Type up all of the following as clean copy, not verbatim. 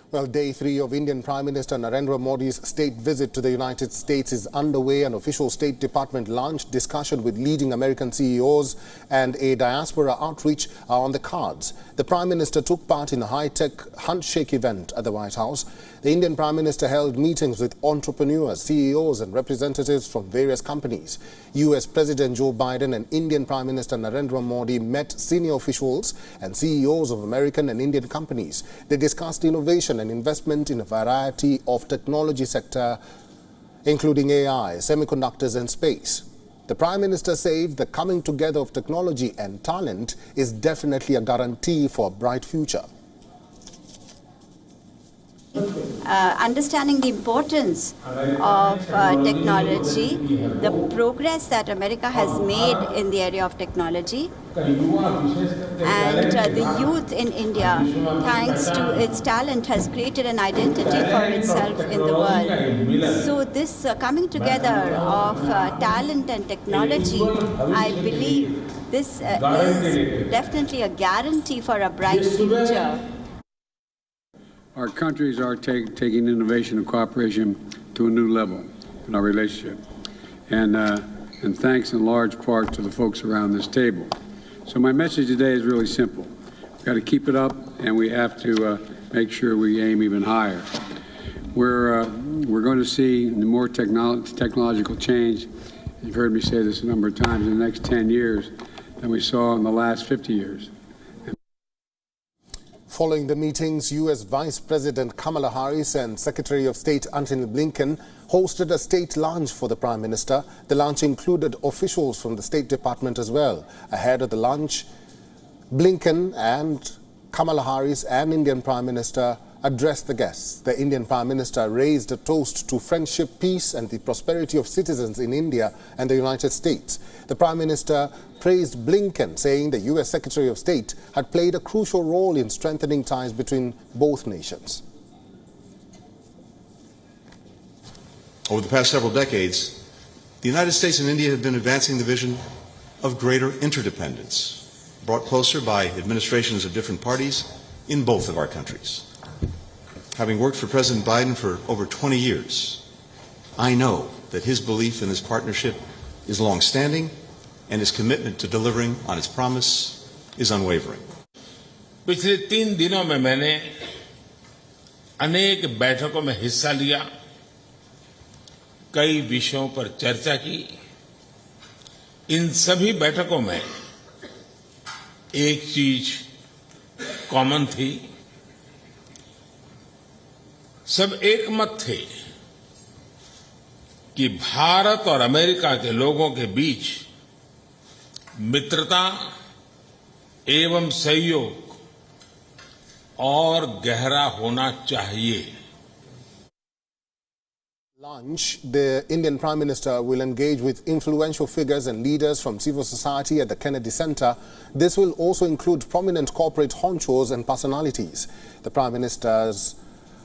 Well, day 3 of Indian Prime Minister Narendra Modi's state visit to the United States is underway. An official State Department lunch, discussion with leading American CEOs and a diaspora outreach are on the cards. The Prime Minister took part in a high-tech handshake event at the White House. The Indian Prime Minister held meetings with entrepreneurs, CEOs and representatives from various companies. U.S. President Joe Biden and Indian Prime Minister Narendra Modi met senior officials and CEOs of American and Indian companies. They discussed innovation and investment in a variety of technology sector, including AI, semiconductors and space. The Prime Minister said the coming together of technology and talent is definitely a guarantee for a bright future. Understanding the importance of technology, the progress that America has made in the area of technology, and the youth in India, thanks to its talent, has created an identity for itself in the world. So this coming together of talent and technology, I believe this is definitely a guarantee for a bright future. Our countries are taking innovation and cooperation to a new level in our relationship. And thanks in large part to the folks around this table. So my message today is really simple. We've got to keep it up, and we have to make sure we aim even higher. We're going to see more technological change. You've heard me say this a number of times, in the next 10 years than we saw in the last 50 years. Following the meetings, U.S. Vice President Kamala Harris and Secretary of State Antony Blinken hosted a state lunch for the Prime Minister. The lunch included officials from the State Department as well. Ahead of the lunch, Blinken and Kamala Harris and Indian Prime Minister addressed the guests. The Indian Prime Minister raised a toast to friendship, peace and the prosperity of citizens in India and the United States. The Prime Minister praised Blinken, saying the U.S. Secretary of State had played a crucial role in strengthening ties between both nations. Over the past several decades, the United States and India have been advancing the vision of greater interdependence, brought closer by administrations of different parties in both of our countries. Having worked for President Biden for over 20 years, I know that his belief in this partnership is long-standing and his commitment to delivering on its promise is unwavering. पिछले 3 दिनों में मैंने अनेक बैठकों में हिस्सा लिया, कई विषयों पर चर्चा की। इन सभी बैठकों में एक चीज कॉमन थी, सब एक मत थे कि भारत और अमेरिका के लोगों के बीच मित्रता एवं सहयोग और गहरा होना चाहिए। Lunch, the Indian Prime Minister will engage with influential figures and leaders from civil society at the Kennedy Center. This will also include prominent corporate honchos and personalities. The Prime Minister's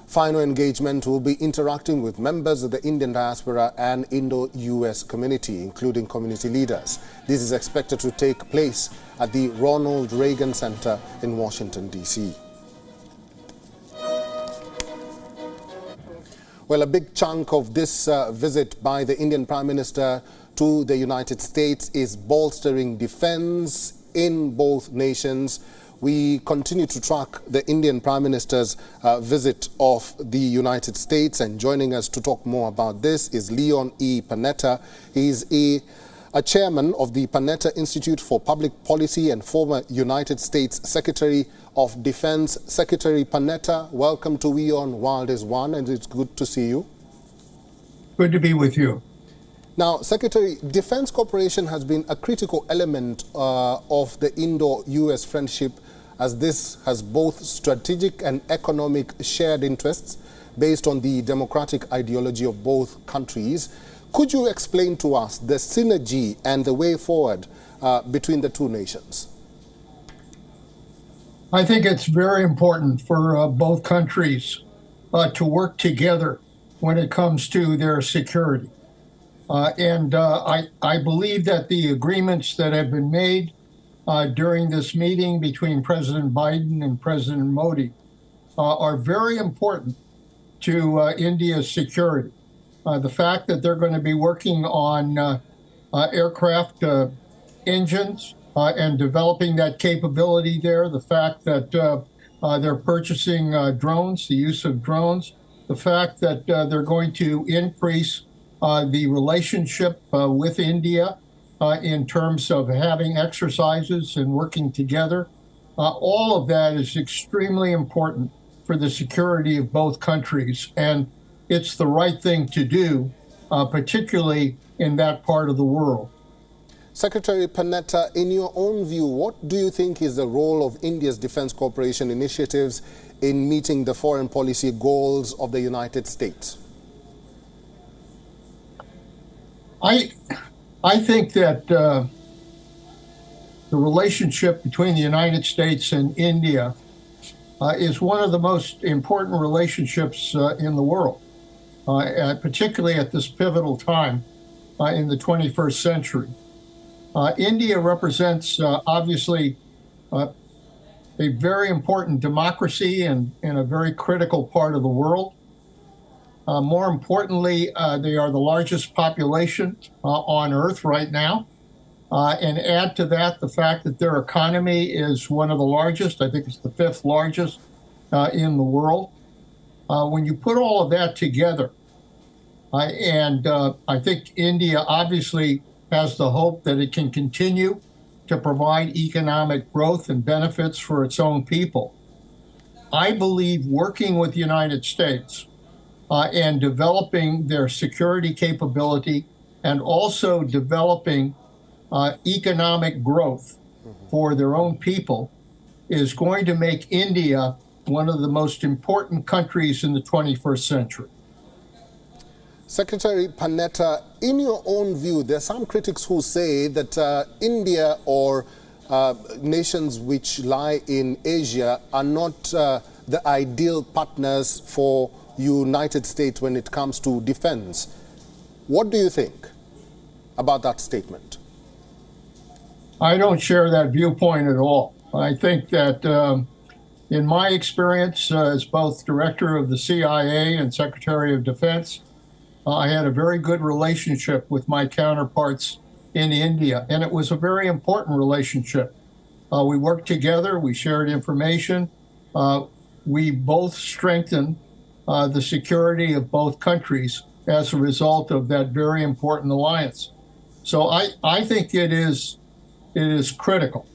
final engagement will be interacting with members of the Indian diaspora and Indo-US community, including community leaders. This is expected to take place at the Ronald Reagan Center in Washington, D.C. Well, a big chunk of this visit by the Indian Prime Minister to the United States is bolstering defense in both nations. We continue to track the Indian Prime Minister's visit of the United States, and joining us to talk more about this is Leon E. Panetta. He is a chairman of the Panetta Institute for Public Policy and former United States Secretary of Defense. Secretary Panetta, welcome to WION World is One, and it's good to see you. Good to be with you. Now, Secretary, defense cooperation has been a critical element of the Indo-US friendship, as this has both strategic and economic shared interests based on the democratic ideology of both countries. Could you explain to us the synergy and the way forward between the two nations? I think it's very important for both countries to work together when it comes to their security. I believe that the agreements that have been made during this meeting between President Biden and President Modi are very important to India's security. The fact that they're going to be working on aircraft engines and developing that capability there, the fact that they're purchasing drones, the use of drones, the fact that they're going to increase the relationship with India in terms of having exercises and working together. All of that is extremely important for the security of both countries. And it's the right thing to do, particularly in that part of the world. Secretary Panetta, in your own view, what do you think is the role of India's defense cooperation initiatives in meeting the foreign policy goals of the United States? I think that the relationship between the United States and India is one of the most important relationships in the world, particularly at this pivotal time in the 21st century. India represents, obviously, a very important democracy and a very critical part of the world. More importantly, they are the largest population on Earth right now. And add to that the fact that their economy is one of the largest. I think it's the 5th largest in the world. When you put all of that together, and I think India obviously has the hope that it can continue to provide economic growth and benefits for its own people. I believe working with the United States and developing their security capability and also developing economic growth for their own people is going to make India one of the most important countries in the 21st century. Secretary Panetta, in your own view, there are some critics who say that India or nations which lie in Asia are not the ideal partners for United States when it comes to defense. What do you think about that statement? I don't share that viewpoint at all. I think that in my experience as both director of the CIA and Secretary of Defense, I had a very good relationship with my counterparts in India, and it was a very important relationship. We worked together, we shared information, we both strengthened the security of both countries as a result of that very important alliance. So I think it is critical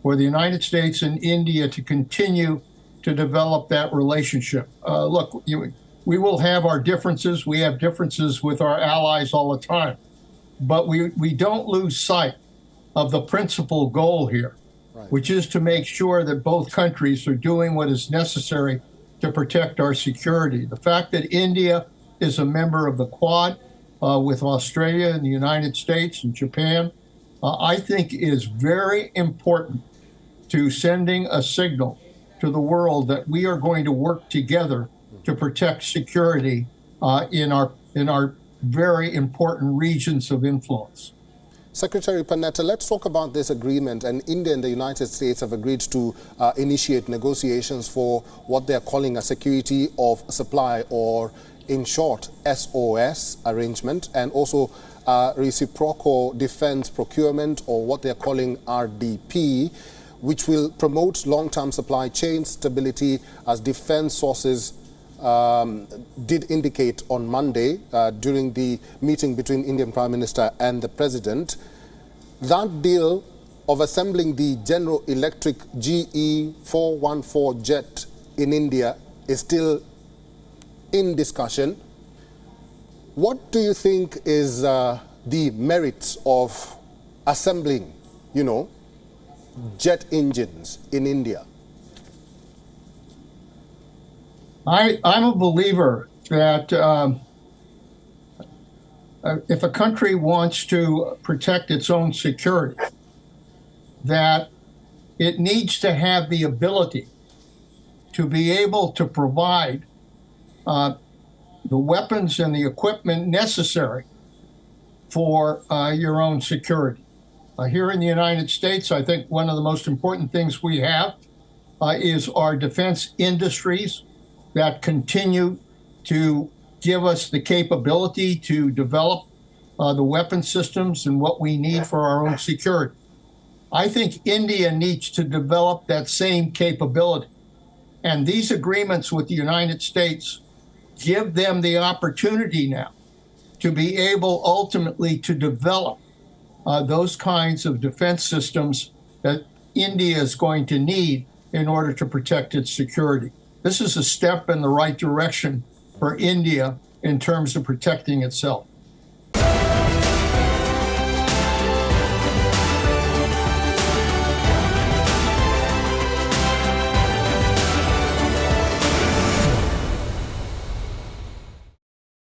for the United States and India to continue to develop that relationship. Look, we will have our differences. We have differences with our allies all the time. But we don't lose sight of the principal goal here, right, which is to make sure that both countries are doing what is necessary to protect our security. The fact that India is a member of the Quad with Australia and the United States and Japan, I think is very important to sending a signal to the world that we are going to work together to protect security in our very important regions of influence. Secretary Panetta, let's talk about this agreement. And India and the United States have agreed to initiate negotiations for what they're calling a security of supply, or in short, SOS arrangement, and also reciprocal defense procurement, or what they're calling RDP, which will promote long-term supply chain stability, as defense sources did indicate on Monday during the meeting between Indian Prime Minister and the President. That deal of assembling the General Electric GE 414 jet in India is still in discussion. What do you think is the merits of assembling, jet engines in India? I'm a believer that if a country wants to protect its own security, that it needs to have the ability to be able to provide the weapons and the equipment necessary for your own security. Here in the United States, I think one of the most important things we have is our defense industries that continue to give us the capability to develop the weapon systems and what we need for our own security. I think India needs to develop that same capability. And these agreements with the United States give them the opportunity now to be able ultimately to develop those kinds of defense systems that India is going to need in order to protect its security. This is a step in the right direction for India in terms of protecting itself.